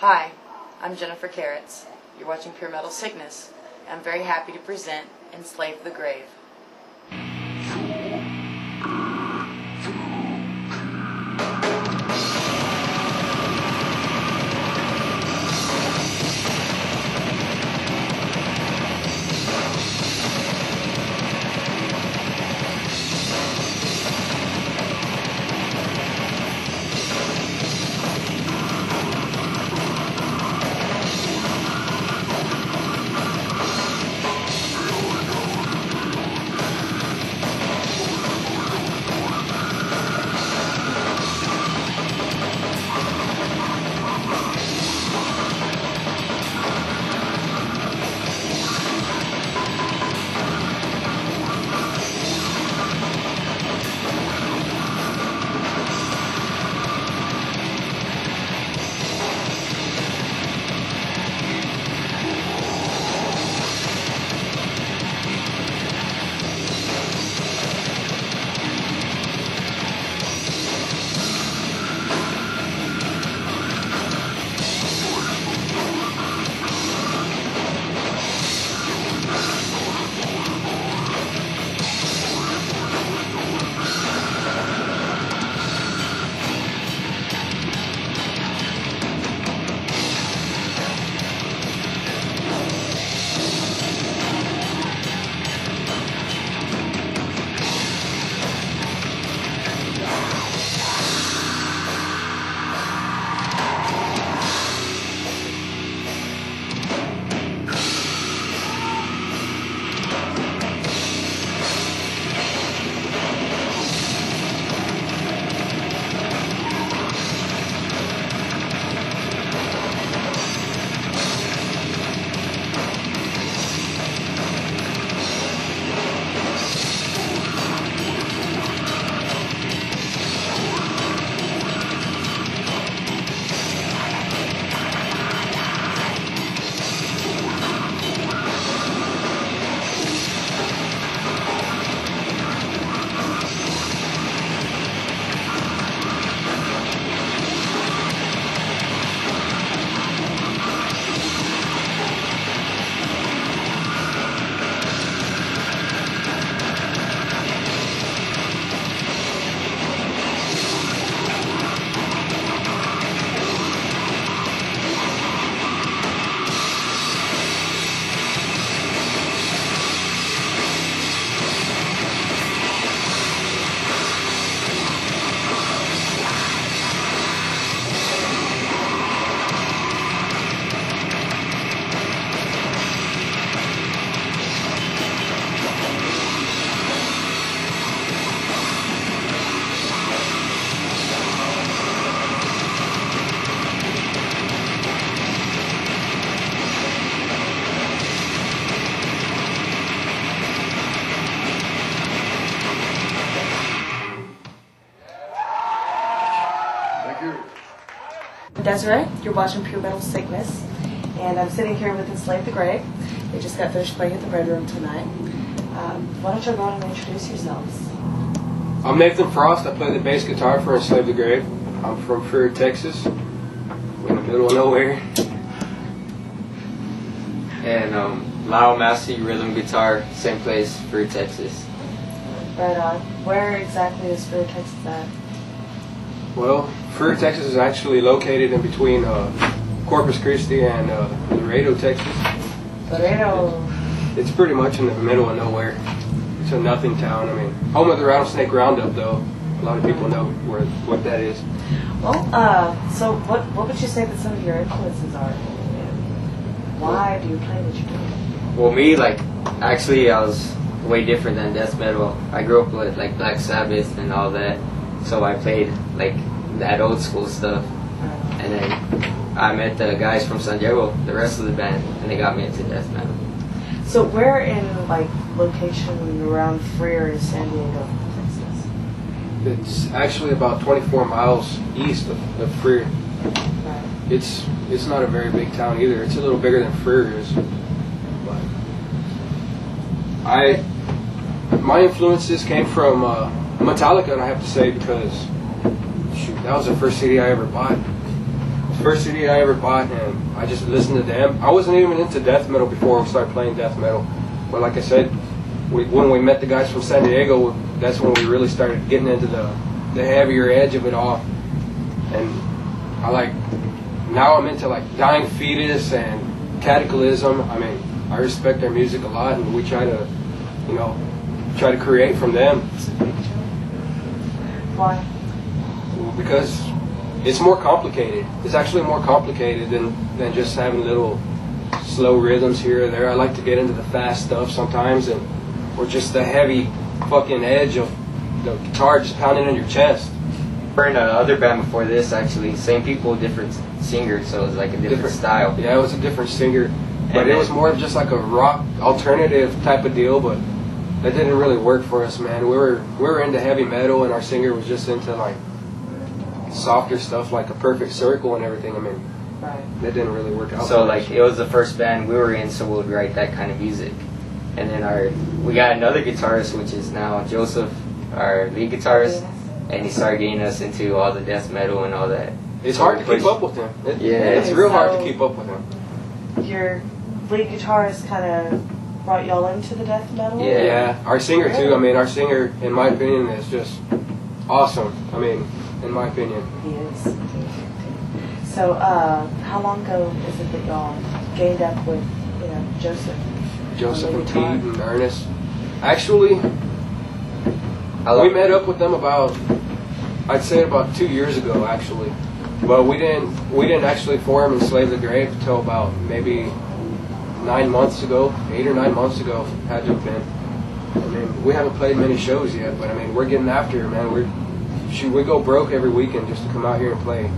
Hi, I'm Jennifer Carrots. You're watching Pure Metal Sickness. I'm very happy to present Enslave the Grave. I'm Desirae, you're watching Pure Metal Sickness, and I'm sitting here with Enslave the Grave. They just got finished playing at the Red Room tonight. Why don't you go on and introduce yourselves? I'm Nathan Frost. I play the bass guitar for Enslave the Grave. I'm from Freer, Texas. We're in the middle of nowhere. And Lyle Massey, rhythm guitar, same place, Freer, Texas. Right on. Where exactly is Freer, Texas at? Well, Freer, Texas is actually located in between Corpus Christi and Laredo, Texas. Laredo. It's pretty much in the middle of nowhere. It's a nothing town. I mean, home of the Rattlesnake Roundup, though. A lot of people know what that is. Well, so what would you say that some of your influences are? Why do you play what you do? Well, me, actually, I was way different than death metal. I grew up with, Black Sabbath and all that. So I played, that old school stuff. And then I met the guys from San Diego, the rest of the band, and they got me into death metal. So where in, location around Freer is San Diego, Texas? It's actually about 24 miles east of Freer. Right. It's not a very big town either. It's a little bigger than Freer is. But my influences came from Metallica, I have to say, because shoot, that was the first CD I ever bought. first CD I ever bought, and I just listened to them. I wasn't even into death metal before we started playing death metal. But like I said, when we met the guys from San Diego, that's when we really started getting into the heavier edge of it all. And now I'm into like Dying Fetus and Cataclysm. I mean, I respect their music a lot, and we try to, try to create from them. Why? Because it's more complicated. It's actually more complicated than just having little slow rhythms here or there. I like to get into the fast stuff sometimes, or just the heavy fucking edge of the guitar just pounding in your chest. We're in another band before this, actually. Same people, different singers, so it was like a different style. Yeah, it was a different singer. But it was more of just like a rock alternative type of deal, but that didn't really work for us, man. We were into heavy metal, and our singer was just into like softer stuff like A Perfect Circle and everything. I mean, Right. that didn't really work out. So like it was the first band we were in, so we would write that kind of music. And then we got another guitarist, which is now Joseph, our lead guitarist, and he started getting us into all the death metal and all that. It's hard to keep up with him. Yeah. It's real hard to keep up with him. Your lead guitarist kind of brought y'all into the death metal? Yeah, our singer too. I mean, our singer, in my opinion, is just awesome. I mean, in my opinion. He is. So, how long ago is it that y'all gained up with, Joseph? Joseph and Pete and Ernest. Actually, we met up with them I'd say about 2 years ago, actually. But we didn't actually form Enslave the Grave until about maybe 9 months ago, 8 or 9 months ago, had to have been. I mean, we haven't played many shows yet, but I mean, we're getting after it, man. We go broke every weekend just to come out here and play.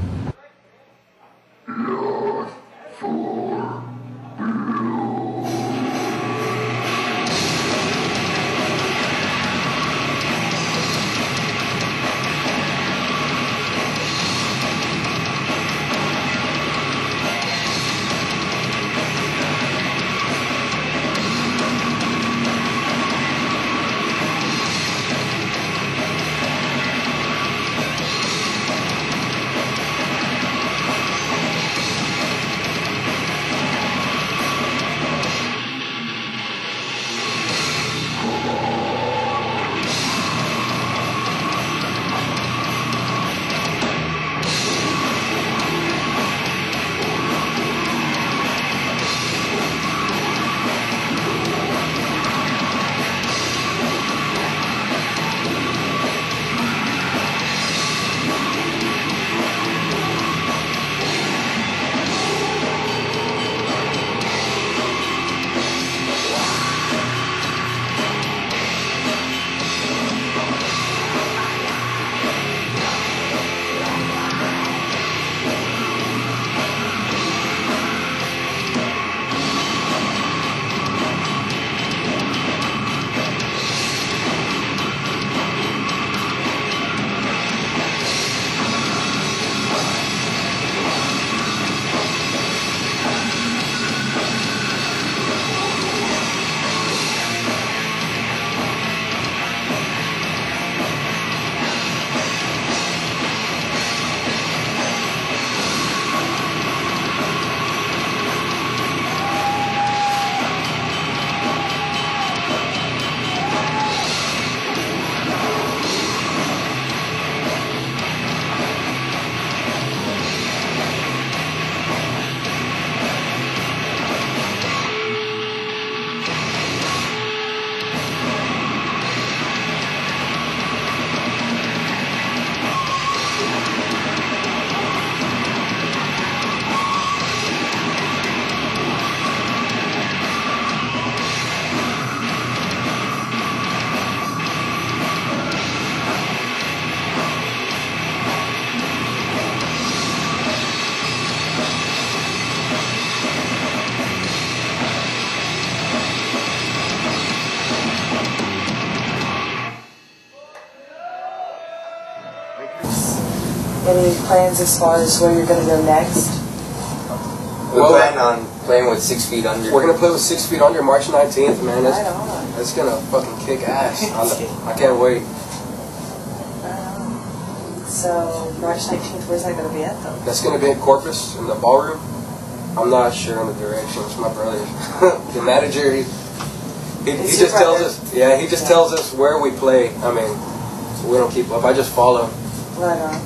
Any plans as far as where you're going to go next? We plan on playing with 6 Feet Under. We're gonna play with 6 Feet Under March 19th, man. Right on. That's gonna fucking kick ass. I can't wait. So March 19th, where's that going to be at though? That's going to be in Corpus in the ballroom. I'm not sure on the directions. My brother, the manager, he just tells us. Yeah, he just tells us where we play. I mean, we don't keep up. I just follow. Right on.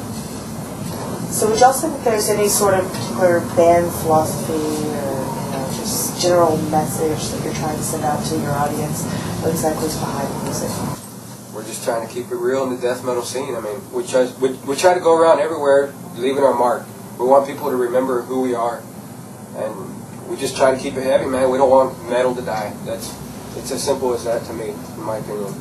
So would y'all say that there's any sort of particular band philosophy or just general message that you're trying to send out to your audience? What exactly is behind the music? We're just trying to keep it real in the death metal scene. I mean, we try to go around everywhere, leaving our mark. We want people to remember who we are, and we just try to keep it heavy, man. We don't want metal to die. It's as simple as that to me, in my opinion.